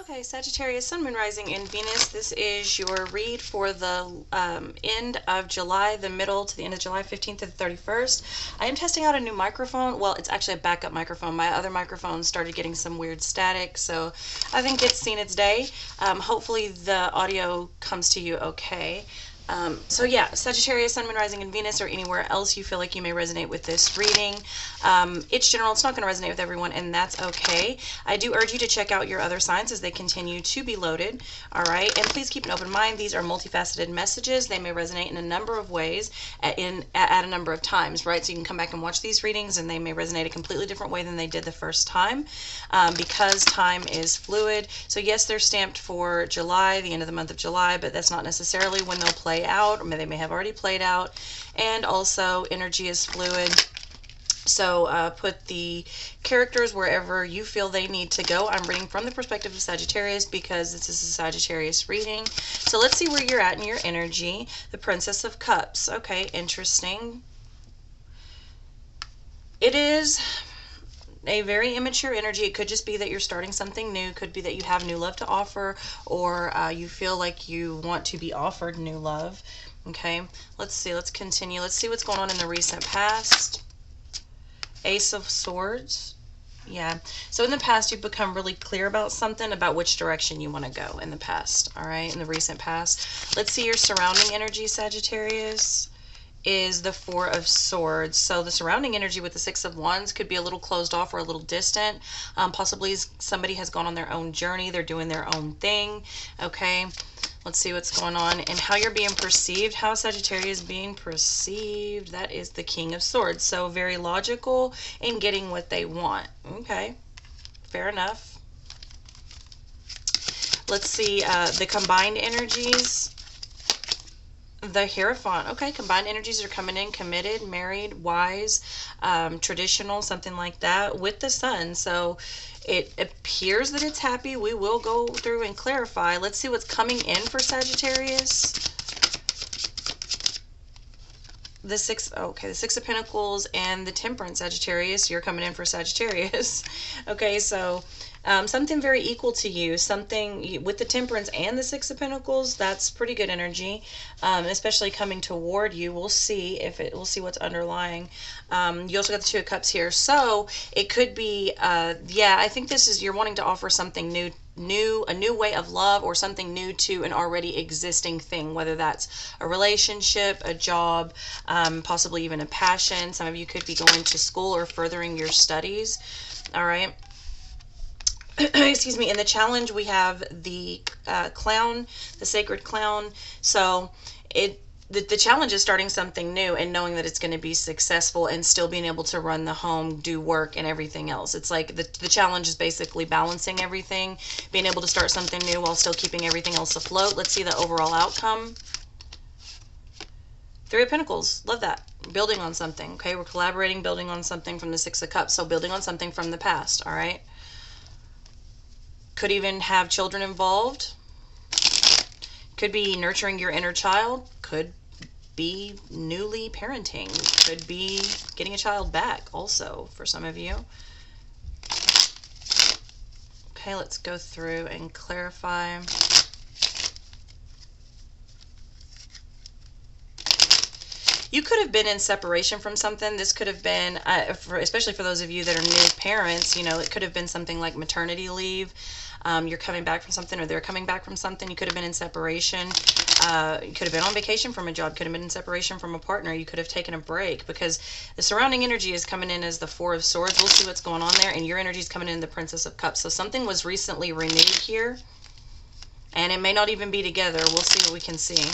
Okay, Sagittarius, Sun, Moon, Rising, and Venus. This is your read for the end of July, the middle to the end of July, 15th to the 31st. I am testing out a new microphone. Well, it's actually a backup microphone. My other microphone started getting some weird static, so I think it's seen its day. Hopefully the audio comes to you okay. So yeah, Sagittarius, Sun, Moon, Rising, and Venus, or anywhere else you feel like you may resonate with this reading. It's general. It's not going to resonate with everyone, and that's okay. I do urge you to check out your other signs as they continue to be loaded. All right, and please keep an open mind. These are multifaceted messages. They may resonate in a number of ways at a number of times, right? So you can come back and watch these readings, and they may resonate a completely different way than they did the first time, because time is fluid. So yes, they're stamped for July, the end of the month of July, but that's not necessarily when they'll play out, or they may have already played out. And also, energy is fluid. So put the characters wherever you feel they need to go. I'm reading from the perspective of Sagittarius because this is a Sagittarius reading. So let's see where you're at in your energy. The Princess of Cups. Okay, interesting. It is a very immature energy. It could just be that you're starting something new. Could be that you have new love to offer, or you feel like you want to be offered new love. Okay, let's see. Let's continue. Let's see what's going on in the recent past. Ace of Swords. Yeah, so in the past you've become really clear about something, about which direction you want to go in the past. All right, in the recent past. Let's see your surrounding energy, Sagittarius. Is the Four of Swords. So the surrounding energy with the Six of Wands could be a little closed off or a little distant. Possibly somebody has gone on their own journey. They're doing their own thing. Okay, let's see what's going on and how you're being perceived. How Sagittarius is being perceived. That is the King of Swords. So very logical in getting what they want. Okay, fair enough. Let's see the combined energies. The Hierophant. Okay, combined energies are coming in committed, married, wise, traditional, something like that, with the Sun. So it appears that it's happy. We will go through and clarify. Let's see what's coming in for Sagittarius. The Six of Pentacles and the Temperance, Sagittarius. You're coming in for Sagittarius. Okay, so something very equal to you, something with the Temperance and the Six of Pentacles. That's pretty good energy, especially coming toward you. We'll see we'll see what's underlying. You also got the Two of Cups here, so it could be yeah, I think this is, you're wanting to offer something new, a new way of love, or something new to an already existing thing, whether that's a relationship, a job, possibly even a passion. Some of you could be going to school or furthering your studies. All right. Excuse me. In the challenge, we have the clown, the sacred clown. So the challenge is starting something new and knowing that it's going to be successful, and still being able to run the home, do work, and everything else. It's like the challenge is basically balancing everything, being able to start something new while still keeping everything else afloat. Let's see the overall outcome. Three of Pentacles. Love that. Building on something. Okay, we're collaborating, building on something from the Six of Cups. So building on something from the past. All right. Could even have children involved. Could be nurturing your inner child. Could be newly parenting. Could be getting a child back also for some of you. Okay, let's go through and clarify. You could have been in separation from something. This could have been, especially for those of you that are new parents, you know, it could have been something like maternity leave. You're coming back from something, or they're coming back from something. You could have been in separation. You could have been on vacation from a job. Could have been in separation from a partner. You could have taken a break, because the surrounding energy is coming in as the Four of Swords. We'll see what's going on there. And your energy is coming in the Princess of Cups. So something was recently renewed here, and it may not even be together. We'll see what we can see.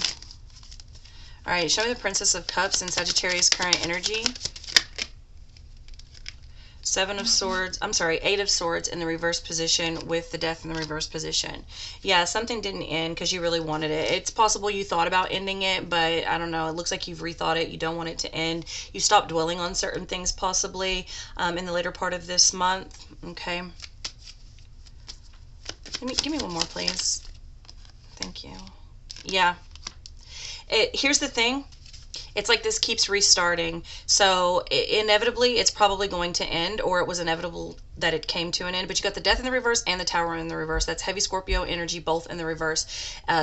All right, show me the Princess of Cups and Sagittarius current energy. Seven of Swords, I'm sorry, Eight of Swords in the reverse position with the Death in the reverse position. Yeah, something didn't end because you really wanted it. It's possible you thought about ending it, but I don't know. It looks like you've rethought it. You don't want it to end. You stopped dwelling on certain things possibly in the later part of this month. Okay. Give me one more, please. Thank you. Yeah. Here's the thing. It's like this keeps restarting. So inevitably, it's probably going to end, or it was inevitable that it came to an end. But you got the Death in the reverse and the Tower in the reverse. That's heavy Scorpio energy, both in the reverse.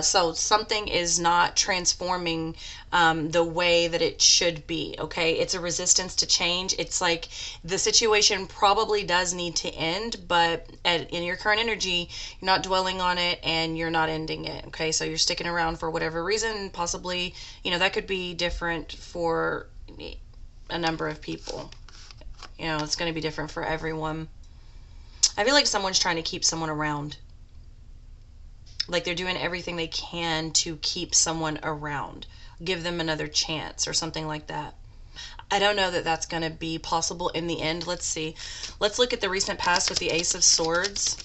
So something is not transforming the way that it should be, okay? It's a resistance to change. It's like the situation probably does need to end, but in your current energy, you're not dwelling on it and you're not ending it, okay? So you're sticking around for whatever reason. Possibly, you know, that could be different for a number of people. You know, it's going to be different for everyone. I feel like someone's trying to keep someone around. Like they're doing everything they can to keep someone around. Give them another chance or something like that. I don't know that that's going to be possible in the end. Let's see. Let's look at the recent past with the Ace of Swords.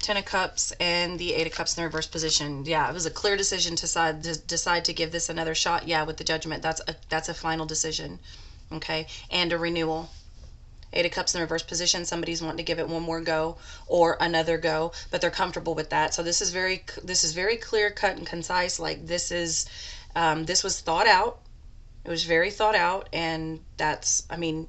Ten of Cups and the Eight of Cups in the reverse position. Yeah, it was a clear decision to decide to give this another shot. Yeah, with the Judgment, that's a final decision, okay, and a renewal. Eight of Cups in the reverse position. Somebody's wanting to give it one more go or another go, but they're comfortable with that. So this is very clear cut and concise. Like this was thought out. It was very thought out, and that's, I mean,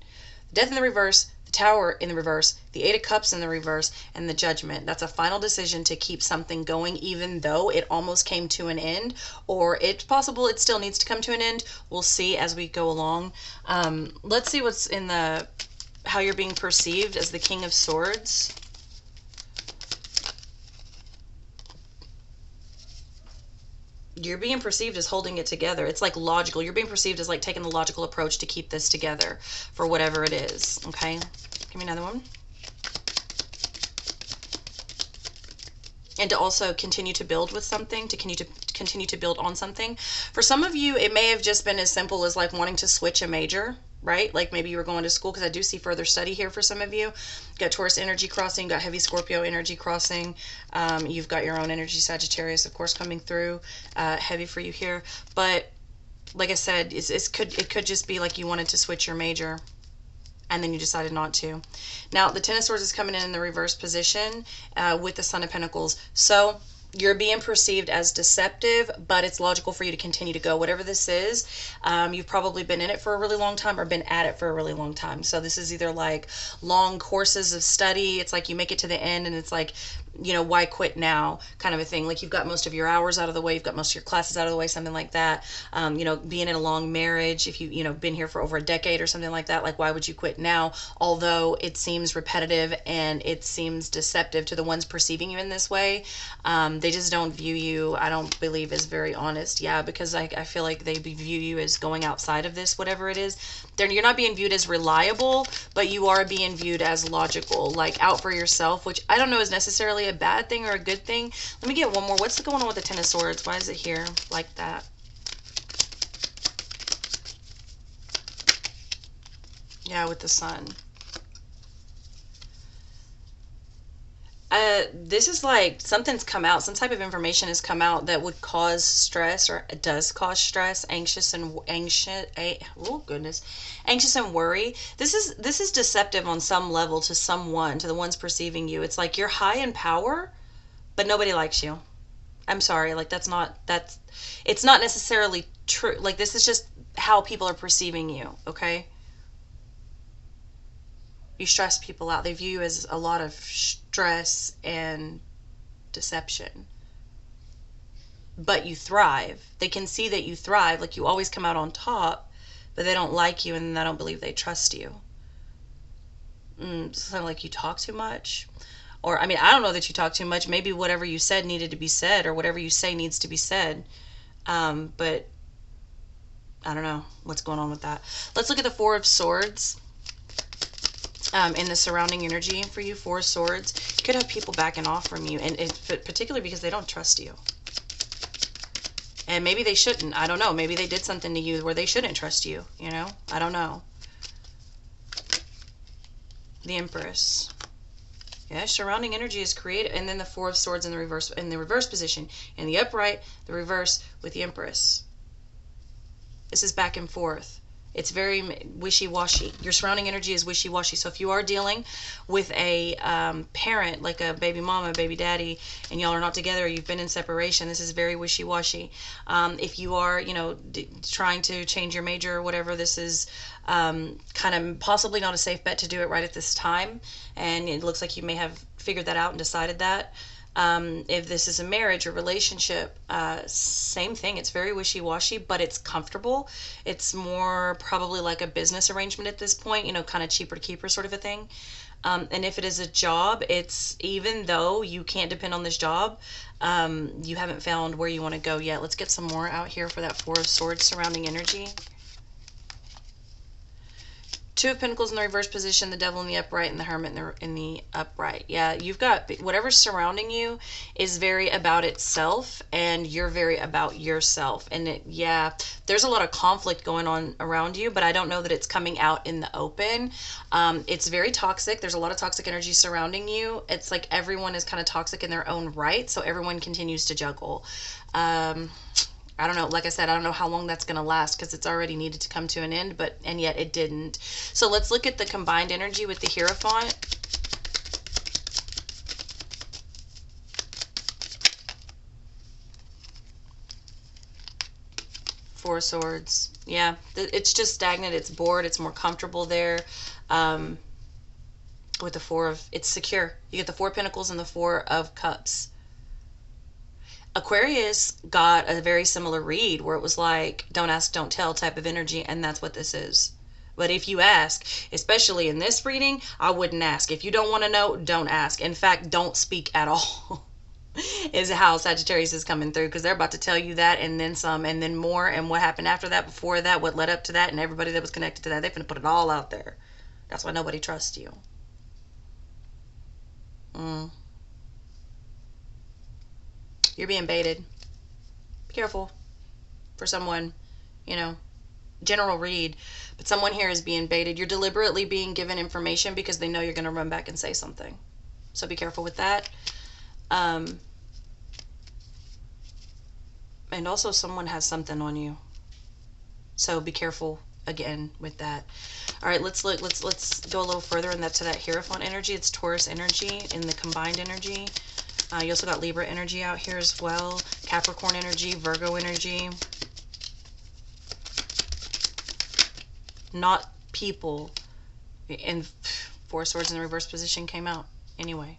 Death in the reverse, Tower in the reverse, the Eight of Cups in the reverse, and the Judgment. That's a final decision to keep something going, even though it almost came to an end, or it's possible it still needs to come to an end. We'll see as we go along. Let's see what's in the, how you're being perceived as the King of Swords. You're being perceived as holding it together. It's like logical. You're being perceived as like taking the logical approach to keep this together for whatever it is. Okay, give me another one. And to also continue to build with something, to continue to build on something. For some of you, it may have just been as simple as like wanting to switch a major, right? Like maybe you were going to school, because I do see further study here for some of you. You've got Taurus energy crossing, got heavy Scorpio energy crossing. You've got your own energy, Sagittarius, of course, coming through, heavy for you here. But like I said, it could just be like you wanted to switch your major, and then you decided not to. Now, the Ten of Swords is coming in the reverse position with the Son of Pentacles. So you're being perceived as deceptive, but it's logical for you to continue to go. Whatever this is, you've probably been in it for a really long time or been at it for a really long time. So this is either like long courses of study. It's like you make it to the end and it's like, you know, why quit now kind of a thing. Like you've got most of your hours out of the way, you've got most of your classes out of the way, something like that. You know, being in a long marriage, if you know, been here for over a decade or something like that, like why would you quit now? Although it seems repetitive and it seems deceptive to the ones perceiving you in this way. They just don't view you, I don't believe, as very honest. Yeah, because I feel like they view you as going outside of this, whatever it is. You're not being viewed as reliable, but you are being viewed as logical, like out for yourself, which I don't know is necessarily a bad thing or a good thing. Let me get one more. What's going on with the Ten of Swords? Why is it here like that? Yeah, with the Sun. This is like something's come out, some type of information has come out that would cause stress, or it does cause stress, anxious and worry. This is deceptive on some level to someone, to the ones perceiving you. It's like you're high in power, but nobody likes you. I'm sorry, like it's not necessarily true. Like this is just how people are perceiving you, okay? You stress people out. They view you as a lot of stress and deception. But you thrive. They can see that you thrive. Like you always come out on top, but they don't like you and I don't believe they trust you. Something like you talk too much. Or, I mean, I don't know that you talk too much. Maybe whatever you said needed to be said, or whatever you say needs to be said. But I don't know what's going on with that. Let's look at the Four of Swords. In the surrounding energy for you, Four of Swords. You could have people backing off from you, and particularly because they don't trust you. And maybe they shouldn't. I don't know. Maybe they did something to you where they shouldn't trust you, you know? I don't know. The Empress. Yeah, surrounding energy is created, and then the Four of Swords in the reverse position. In the upright, the reverse with the Empress. This is back and forth. It's very wishy-washy. Your surrounding energy is wishy-washy. So if you are dealing with a parent, like a baby mama, baby daddy, and y'all are not together, you've been in separation, this is very wishy-washy. If you are, you know, trying to change your major or whatever, this is kind of possibly not a safe bet to do it right at this time. And it looks like you may have figured that out and decided that. If this is a marriage or relationship, same thing. It's very wishy-washy, but it's comfortable. It's more probably like a business arrangement at this point, you know, kind of cheaper to keeper sort of a thing. And if it is a job, it's, even though you can't depend on this job, you haven't found where you want to go yet. Let's get some more out here for that Four of Swords surrounding energy. Two of Pentacles in the reverse position, the Devil in the upright, and the Hermit in the upright. Yeah, you've got whatever's surrounding you is very about itself, and you're very about yourself. And yeah, there's a lot of conflict going on around you, but I don't know that it's coming out in the open. It's very toxic. There's a lot of toxic energy surrounding you. It's like everyone is kind of toxic in their own right, so everyone continues to juggle. I don't know, like I said, I don't know how long that's going to last because it's already needed to come to an end, and yet it didn't. So let's look at the combined energy with the Hierophant. Four of Swords. Yeah, it's just stagnant. It's bored. It's more comfortable there. With the it's secure. You get the Four of Pentacles and the Four of Cups. Aquarius got a very similar read where it was like, don't ask, don't tell type of energy, and that's what this is. But if you ask, especially in this reading, I wouldn't ask. If you don't want to know, don't ask. In fact, don't speak at all is how Sagittarius is coming through, because they're about to tell you that and then some and then more, and what happened after that, before that, what led up to that, and everybody that was connected to that. They're going to put it all out there. That's why nobody trusts you. You're being baited. Be careful for someone, you know, general read, but someone here is being baited. You're deliberately being given information because they know you're going to run back and say something. So be careful with that. And also someone has something on you. So be careful again with that. All right, let's look, let's go a little further in that to that Hierophant energy. It's Taurus energy in the combined energy. You also got Libra energy out here as well, Capricorn energy, Virgo energy. Not people. And Four of Swords in the reverse position came out anyway.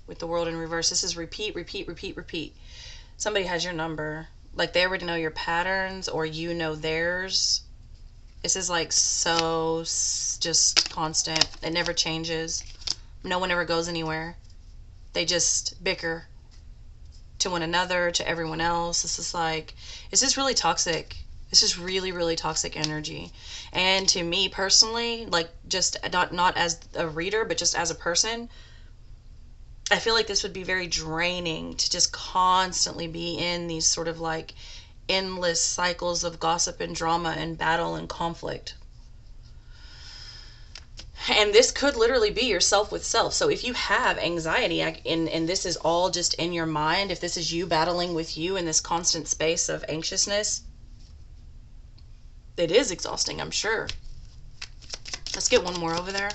With the World in reverse, this is repeat, repeat, repeat, repeat. Somebody has your number. Like they already know your patterns, or you know theirs. This is like so just constant. It never changes. No one ever goes anywhere. They just bicker to one another, to everyone else. This is like, this is really toxic. This is really, really toxic energy. And to me personally, like just not as a reader, but just as a person, I feel like this would be very draining to just constantly be in these sort of like endless cycles of gossip and drama and battle and conflict. And this could literally be yourself with self. So if you have anxiety and this is all just in your mind, if this is you battling with you in this constant space of anxiousness, it is exhausting, I'm sure. Let's get one more over there.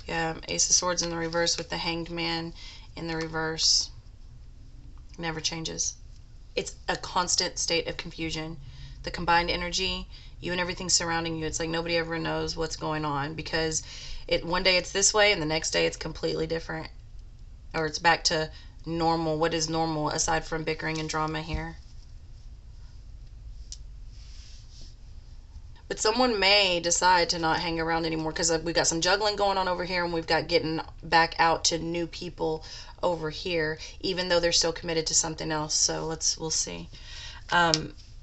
Yeah, Ace of Swords in the reverse with the Hanged Man in the reverse. Never changes. It's a constant state of confusion. The combined energy, you and everything surrounding you, it's like nobody ever knows what's going on, because one day it's this way and the next day it's completely different. Or it's back to normal. What is normal aside from bickering and drama here? But someone may decide to not hang around anymore, because we've got some juggling going on over here, and we've got getting back out to new people over here, even though they're still committed to something else. So we'll see.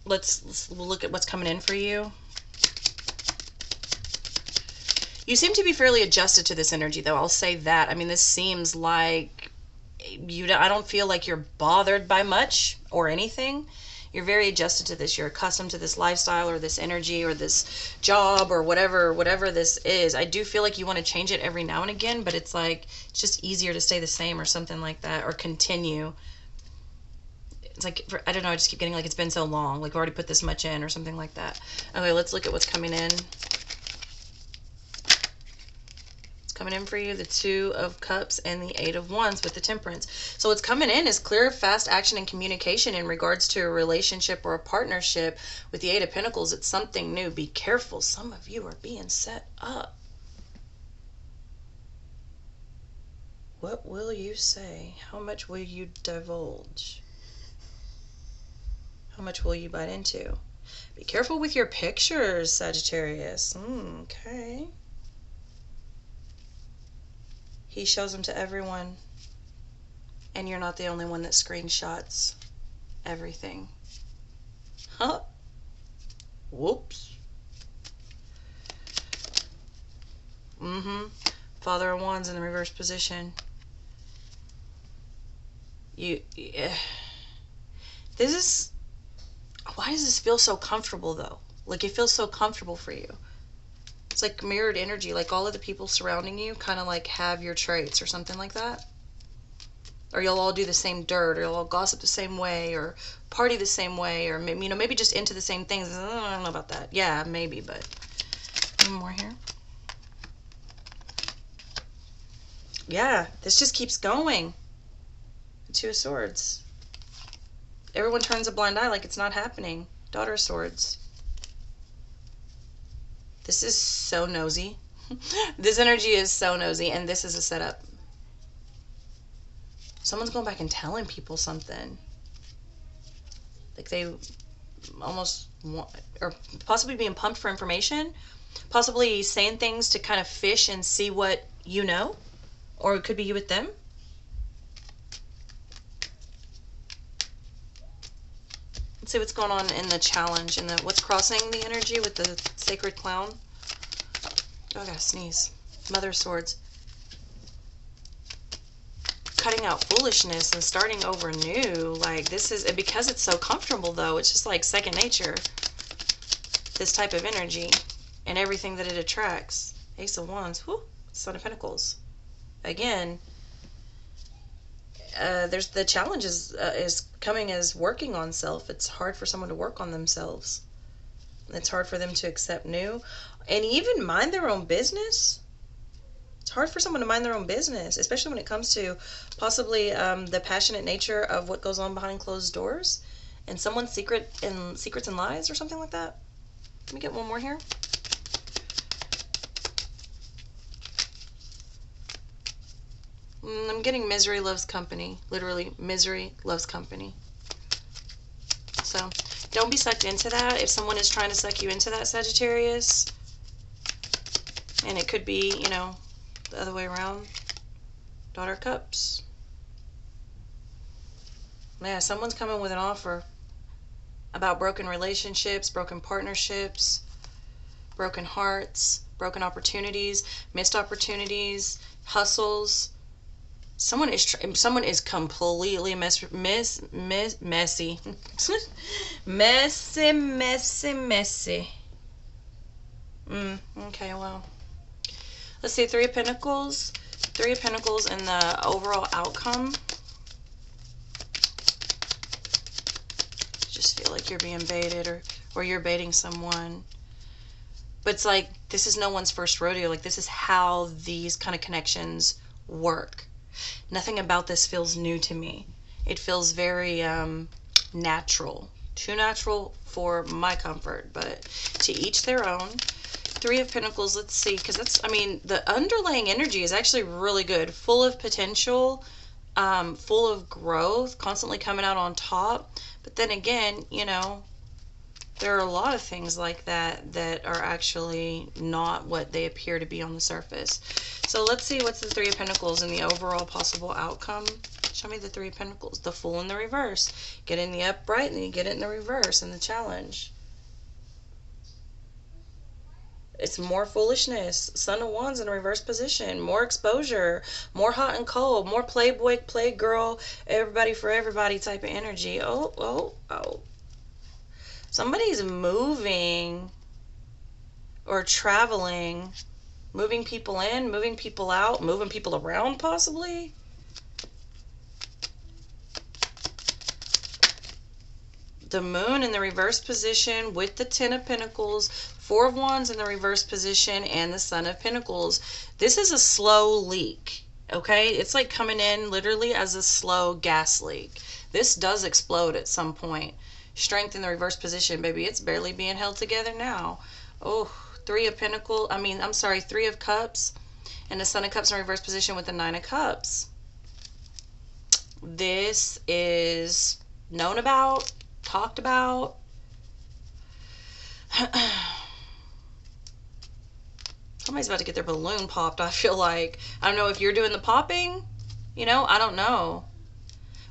Let's look at what's coming in for you. You seem to be fairly adjusted to this energy, though. I'll say that. I mean, this seems like I don't feel like you're bothered by much or anything. You're very adjusted to this. You're accustomed to this lifestyle or this energy or this job or whatever this is. I do feel like you want to change it every now and again, but it's like it's just easier to stay the same or something like that, or continue. It's like, I don't know, I just keep getting like it's been so long, like I've already put this much in or something like that. Okay, let's look at what's coming in. It's coming in for you, the Two of Cups and the Eight of Wands with the Temperance. So what's coming in is clear, fast action and communication in regards to a relationship or a partnership. With the Eight of Pentacles, it's something new. Be careful. Some of you are being set up. What will you say? How much will you divulge? How much will you bite into? Be careful with your pictures, Sagittarius. Okay. He shows them to everyone. And you're not the only one that screenshots everything. Huh? Whoops. Father of Wands in the reverse position. This is... Why does this feel so comfortable, though? Like, it feels so comfortable for you. It's like mirrored energy. Like, all of the people surrounding you kind of, like, have your traits or something like that. Or you'll all do the same dirt, or you'll all gossip the same way, or party the same way, or, maybe, you know, maybe just into the same things. I don't know about that. Yeah, maybe, but... One more here. Yeah, this just keeps going. Two of Swords. Everyone turns a blind eye like it's not happening. Daughter of Swords. This is so nosy. This energy is so nosy, and this is a setup. Someone's going back and telling people something. Like they almost want, or possibly being pumped for information. Possibly saying things to kind of fish and see what you know. Or it could be you with them. Let's see what's going on in the challenge and what's crossing the energy with the Sacred Clown. Oh, I gotta sneeze. Mother of Swords. Cutting out foolishness and starting over new. Like, this is, because it's so comfortable, though, it's just like second nature. This type of energy and everything that it attracts. Ace of Wands. Whoo, Son of Pentacles. Again, there's the challenge is coming as working on self. It's hard for someone to work on themselves. It's hard for them to accept new and even mind their own business. It's hard for someone to mind their own business, especially when it comes to possibly the passionate nature of what goes on behind closed doors and someone's secrets and lies or something like that. Let me get one more here. I'm getting misery loves company. Literally, misery loves company. So, don't be sucked into that. If someone is trying to suck you into that, Sagittarius, and it could be, you know, the other way around. Daughter of Cups. Yeah, someone's coming with an offer about broken relationships, broken partnerships, broken hearts, broken opportunities, missed opportunities, hustles. Someone is completely messy. Messy. Okay, well. Let's see, Three of Pentacles. Three of Pentacles and the overall outcome. Just feel like you're being baited or you're baiting someone. But it's like, this is no one's first rodeo. Like, this is how these kind of connections work. Nothing about this feels new to me. It feels very natural. Too natural for my comfort, but to each their own. Three of Pentacles, let's see, because that's, I mean, the underlying energy is actually really good. Full of potential, full of growth, constantly coming out on top. But then again, you know, there are a lot of things like that that are actually not what they appear to be on the surface. So let's see what's the Three of Pentacles and the overall possible outcome. Show me the Three of Pentacles. The Fool in the reverse. Get in the upright and then you get it in the reverse in the challenge. It's more foolishness. Son of Wands in a reverse position. More exposure. More hot and cold. More playboy, playgirl, everybody for everybody type of energy. Oh. Somebody's moving or traveling, moving people in, moving people out, moving people around possibly. The Moon in the reverse position with the Ten of Pentacles, Four of Wands in the reverse position, and the Son of Pentacles. This is a slow leak, okay? It's like coming in literally as a slow gas leak. This does explode at some point. Strength in the reverse position, baby. It's barely being held together now. Oh, Three of Cups, and the Son of Cups in reverse position with the Nine of Cups. This is known about, talked about. Somebody's about to get their balloon popped, I feel like. I don't know if you're doing the popping, you know, I don't know.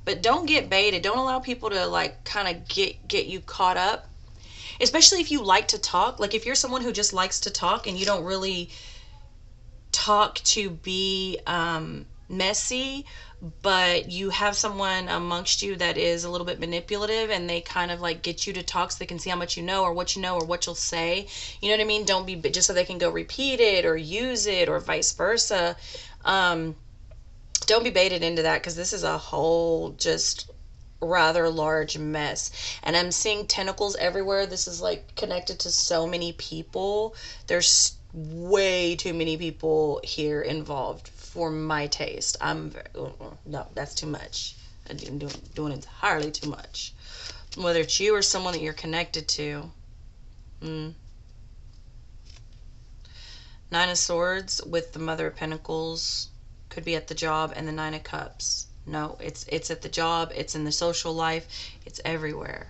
But don't get baited. Don't allow people to like kind of get you caught up. Especially if you like to talk. Like if you're someone who just likes to talk and you don't really talk to be messy, but you have someone amongst you that is a little bit manipulative and they kind of like get you to talk so they can see how much you know or what you'll say. You know what I mean? Don't be just so they can go repeat it or use it or vice versa. Don't be baited into that, because this is a whole just rather large mess. And I'm seeing tentacles everywhere. This is like connected to so many people. There's way too many people here involved for my taste. No, that's too much. I'm doing entirely too much. Whether it's you or someone that you're connected to. Nine of Swords with the Mother of Pentacles. Could be at the job, and the Nine of Cups. No, it's at the job, it's in the social life, it's everywhere.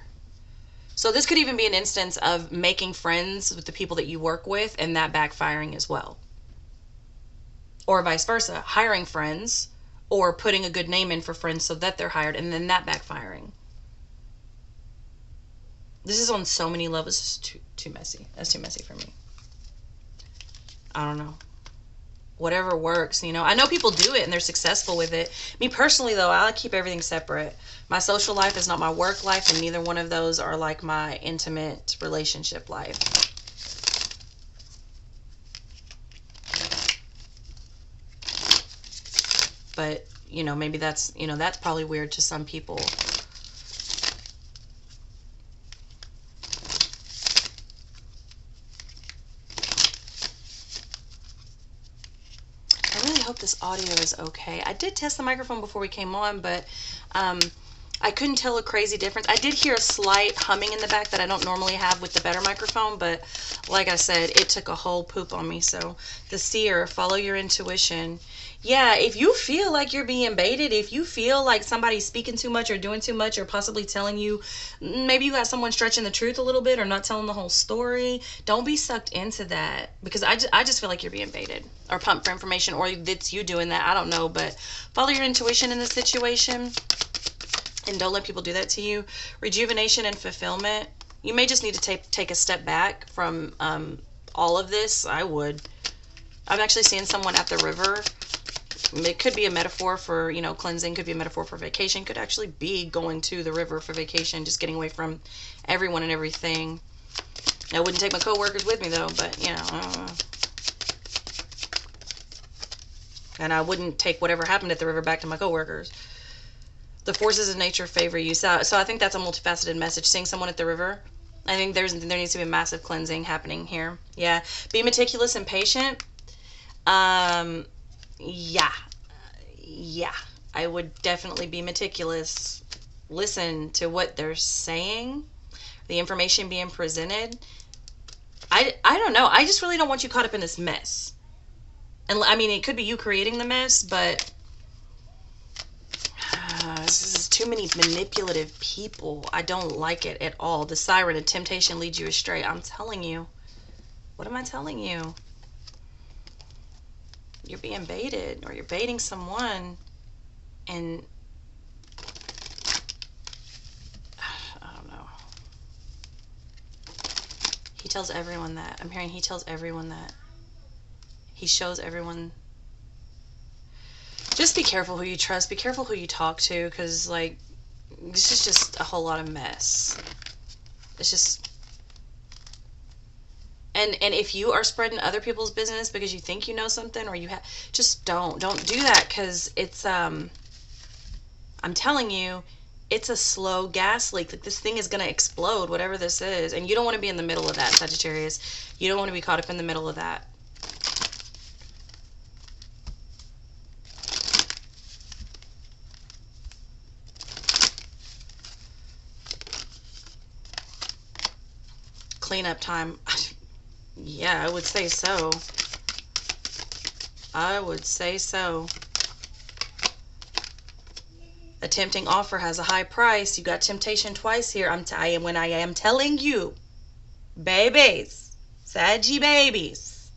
So this could even be an instance of making friends with the people that you work with and that backfiring as well. Or vice versa, hiring friends or putting a good name in for friends so that they're hired and then that backfiring. This is on so many levels. It's too messy. That's too messy for me. I don't know. Whatever works, you know. I know people do it and they're successful with it. Me personally, though, I keep everything separate. My social life is not my work life, and neither one of those are like my intimate relationship life. But, you know, maybe that's, you know, that's probably weird to some people. Hope this audio is okay. I did test the microphone before we came on, but I couldn't tell a crazy difference. I did hear a slight humming in the back that I don't normally have with the better microphone, but like I said, it took a whole poop on me. So the Seer, follow your intuition. Yeah, if you feel like you're being baited, if you feel like somebody's speaking too much or doing too much or possibly telling you, maybe you got someone stretching the truth a little bit or not telling the whole story, don't be sucked into that, because I just feel like you're being baited or pumped for information, or it's you doing that. I don't know, but follow your intuition in this situation and don't let people do that to you. Rejuvenation and fulfillment. You may just need to take a step back from all of this. I would. I'm actually seeing someone at the river. It could be a metaphor for, you know, cleansing, could be a metaphor for vacation, could actually be going to the river for vacation, just getting away from everyone and everything. I wouldn't take my coworkers with me, though, but, you know, and I wouldn't take whatever happened at the river back to my coworkers. The forces of nature favor you. So I think that's a multifaceted message. Seeing someone at the river, I think there needs to be a massive cleansing happening here. Yeah. Be meticulous and patient. Yeah, I would definitely be meticulous. Listen to what they're saying, the information being presented. I don't know. I just really don't want you caught up in this mess. And I mean, it could be you creating the mess, but this is too many manipulative people. I don't like it at all. The Siren of temptation leads you astray. I'm telling you. What am I telling you? You're being baited, or you're baiting someone, and I don't know. He tells everyone that. I'm hearing he tells everyone that. He shows everyone. Just be careful who you trust. Be careful who you talk to, because, like, this is just a whole lot of mess. It's just, and if you are spreading other people's business because you think you know something, or you have, just don't do that, because it's I'm telling you, it's a slow gas leak. Like, this thing is going to explode, whatever this is, and you don't want to be in the middle of that, Sagittarius. You don't want to be caught up in the middle of that. Cleanup time. Yeah, I would say so. I would say so. A tempting offer has a high price. You got temptation twice here. When I am telling you, babies, Saggy babies,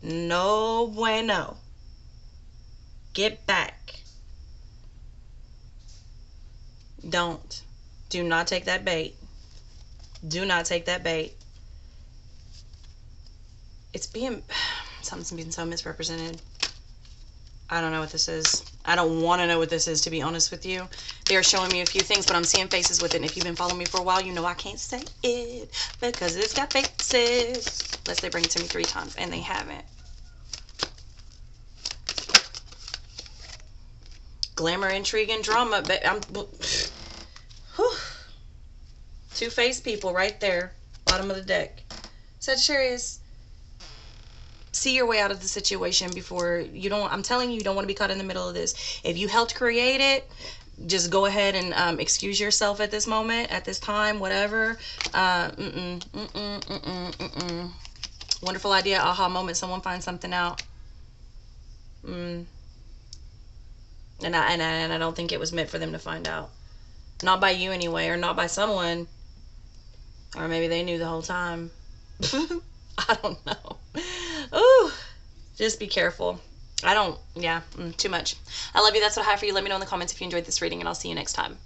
no bueno. Get back. Do not take that bait. Do not take that bait. Something's being so misrepresented. I don't know what this is. I don't want to know what this is, to be honest with you. They are showing me a few things, but I'm seeing faces with it. And if you've been following me for a while, you know I can't say it because it's got faces. Unless they bring it to me 3 times, and they haven't. Glamour, intrigue, and drama. But whew. 2-faced people right there. Bottom of the deck. Sagittarius, see your way out of the situation before I'm telling you, you don't want to be caught in the middle of this. If you helped create it, just go ahead and excuse yourself at this moment, at this time, whatever. Wonderful idea, aha moment, someone finds something out. And I don't think it was meant for them to find out. Not by you anyway, or not by someone. Or maybe they knew the whole time. I don't know. Ooh, just be careful. Too much. I love you. That's what I have for you. Let me know in the comments if you enjoyed this reading, and I'll see you next time.